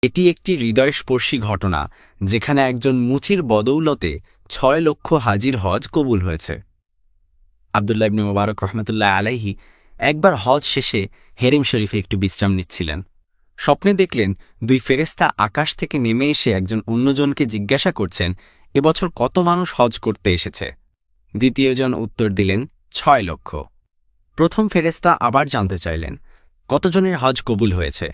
এটি একটি হৃদয়স্পর্শী ঘটনা, যেখানে একজন মুচির বদৌলতে ৬ লক্ষ হাজির হজ কবুল হয়েছে। আব্দুল্লাহ ইবনে মুবারক রহমতুল্লাহ আলাইহি একবার হজ শেষে হেরেম শরীফে একটু বিশ্রাম নিচ্ছিলেন। স্বপ্নে দেখলেন ২ ফেরেশতা আকাশ থেকে নেমে এসে একজন অন্যজনকে জিজ্ঞাসা করছেন, এবছর কত মানুষ হজ করতে এসেছে? দ্বিতীয়জন উত্তর দিলেন, ৬ লক্ষ। প্রথম ফেরেশতা আবার জানতে চাইলেন, কতজনের হজ কবুল হয়েছে?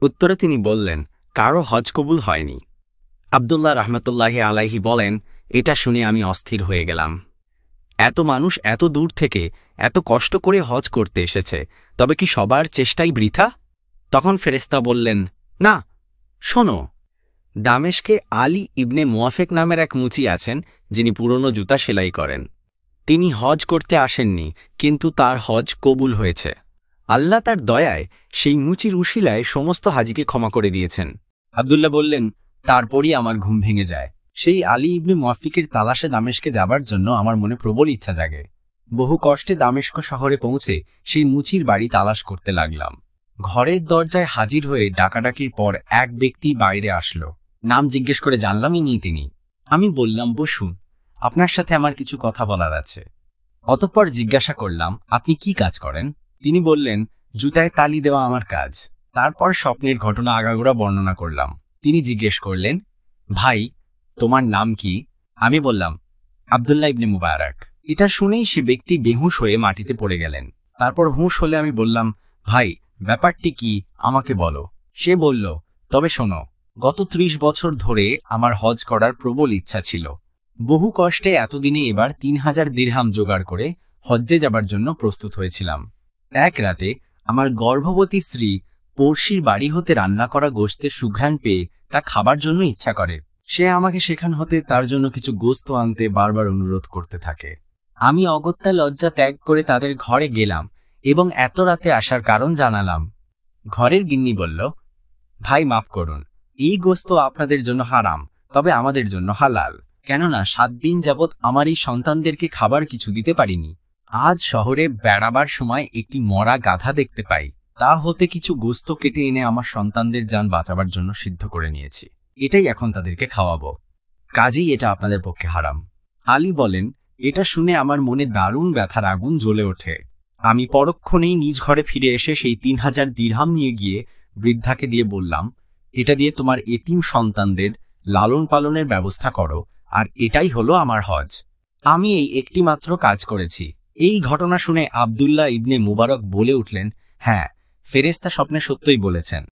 উত্তরে তিনি বললেন, কারো হজ কবুল হয়নি। আব্দুল্লাহ রহমতুল্লাহি আলাইহি বলেন, এটা শুনে আমি অস্থির হয়ে গেলাম। এত মানুষ এত দূর থেকে এত কষ্ট করে হজ করতে এসেছে, তবে কি সবার চেষ্টাই বৃথা? তখন ফেরেশতা বললেন, না, শোনো, দামেশকে আলী ইবনে মুয়াফেক নামের এক মুচি আছেন, যিনি পুরনো জুতা সেলাই করেন। তিনি হজ করতে আসেননি, কিন্তু তার হজ কবুল হয়েছে। আল্লাহ তার দয়ায় সেই মুচির উশিলায় সমস্ত হাজিকে ক্ষমা করে দিয়েছেন। আব্দুল্লাহ বললেন, তারপরই আমার ঘুম ভেঙে যায়। সেই আলী ইবনে মুয়াফিকের তালাশে দামেশকে যাবার জন্য আমার মনে প্রবল ইচ্ছা জাগে। বহু কষ্টে দামেস্ক শহরে পৌঁছে সেই মুচির বাড়ি তালাশ করতে লাগলাম। ঘরের দরজায় হাজির হয়ে ডাকাডাকির পর এক ব্যক্তি বাইরে আসলো। নাম জিজ্ঞেস করে জানলাম ইনি তিনি। আমি বললাম, বসুন, আপনার সাথে আমার কিছু কথা বলার আছে। অতঃপর জিজ্ঞাসা করলাম, আপনি কি কাজ করেন? তিনি বললেন, জুতায় তালি দেওয়া আমার কাজ। তারপর স্বপ্নের ঘটনা আগাগোড়া বর্ণনা করলাম। তিনি জিজ্ঞেস করলেন, ভাই, তোমার নাম কি? আমি বললাম, আব্দুল্লাহ ইবনে মুবারক। এটা শুনেই সে ব্যক্তি বেহুশ হয়ে মাটিতে পড়ে গেলেন। তারপর হুঁশ হলে আমি বললাম, ভাই, ব্যাপারটি কি, আমাকে বলো। সে বলল, তবে শোনো, গত ৩০ বছর ধরে আমার হজ করার প্রবল ইচ্ছা ছিল। বহু কষ্টে এতদিনে এবার ৩,০০০ দিরহাম জোগাড় করে হজ্জে যাবার জন্য প্রস্তুত হয়েছিলাম। এক রাতে আমার গর্ভবতী স্ত্রী পড়শির বাড়ি হতে রান্না করা গোশতের সুঘ্রাণ পেয়ে তা খাবার জন্য ইচ্ছা করে। সে আমাকে সেখান হতে তার জন্য কিছু গোশত আনতে বারবার অনুরোধ করতে থাকে। আমি অগত্যা লজ্জা ত্যাগ করে তাদের ঘরে গেলাম এবং এত রাতে আসার কারণ জানালাম। ঘরের গিন্নি বলল, ভাই, মাফ করুন, এই গোশত আপনাদের জন্য হারাম, তবে আমাদের জন্য হালাল, কেননা ৭ দিন যাবৎ আমার এই সন্তানদেরকে খাবার কিছু দিতে পারিনি। আজ শহরে বেড়াবার সময় একটি মরা গাধা দেখতে পাই, তা হতে কিছু গোশত কেটে এনে আমার সন্তানদের জান বাঁচাবার জন্য সিদ্ধ করে নিয়েছি। এটাই এখন তাদেরকে খাওয়াবো, কাজেই এটা আপনাদের পক্ষে হারাম। আলী বলেন, এটা শুনে আমার মনে দারুণ ব্যথার আগুন জ্বলে ওঠে। আমি পরক্ষণেই নিজ ঘরে ফিরে এসে সেই ৩,০০০ দিরহাম নিয়ে গিয়ে বৃদ্ধাকে দিয়ে বললাম, এটা দিয়ে তোমার এতিম সন্তানদের লালন পালনের ব্যবস্থা করো, আর এটাই হলো আমার হজ। আমি এই একটি মাত্র কাজ করেছি। এই ঘটনা শুনে আব্দুল্লাহ ইবনে মুবারক বলে উঠলেন, হ্যাঁ, ফেরেশতা স্বপ্নে সত্যই বলেছেন।